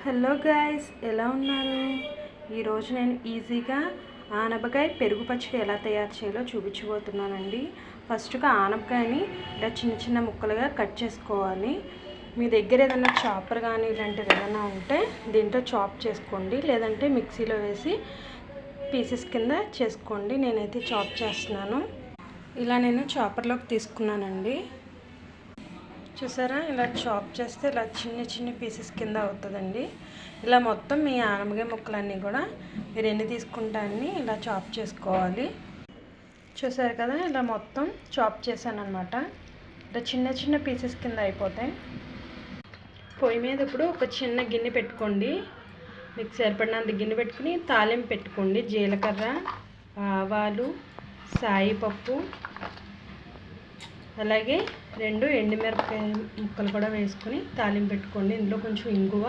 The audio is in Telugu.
హలో గాయ్స్, ఎలా ఉన్నారు? ఈరోజు నేను ఈజీగా ఆనపకాయ పెరుగు పచ్చడి ఎలా తయారు చేయాలో చూపించబోతున్నానండి. ఫస్ట్గా ఆనపకాయని ఇలా చిన్న చిన్న ముక్కలుగా కట్ చేసుకోవాలి. మీ దగ్గర ఏదైనా చాపర్ కానీ ఇలాంటిది ఏదైనా ఉంటే దీంట్లో చాప్ చేసుకోండి, లేదంటే మిక్సీలో వేసి పీసెస్ కింద చేసుకోండి. నేనైతే చాప్ చేస్తున్నాను. ఇలా నేను చాపర్లోకి తీసుకున్నానండి. చూసారా, ఇలా చాప్ చేస్తే ఇలా చిన్న చిన్న పీసెస్ కింద అవుతుందండి. ఇలా మొత్తం మీ ఆనపకాయ ముక్కలన్నీ కూడా మీరు ఎన్ని తీసుకుంటారని ఇలా చాప్ చేసుకోవాలి. చూసారు కదా, ఇలా మొత్తం చాప్ చేశాను అనమాట. ఇలా చిన్న చిన్న పీసెస్ కింద అయిపోతాయి. పొయ్యి మీద ఇప్పుడు ఒక చిన్న గిన్నె పెట్టుకోండి. మీకు సరిపడినంత గిన్నె పెట్టుకుని తాలింపు పెట్టుకోండి. జీలకర్ర, ఆవాలు, సాయిపప్పు, అలాగే 2 ఎండుమిరపకాయ ముక్కలు కూడా వేసుకొని తాలింపు పెట్టుకోండి. ఇందులో కొంచెం ఇంగువ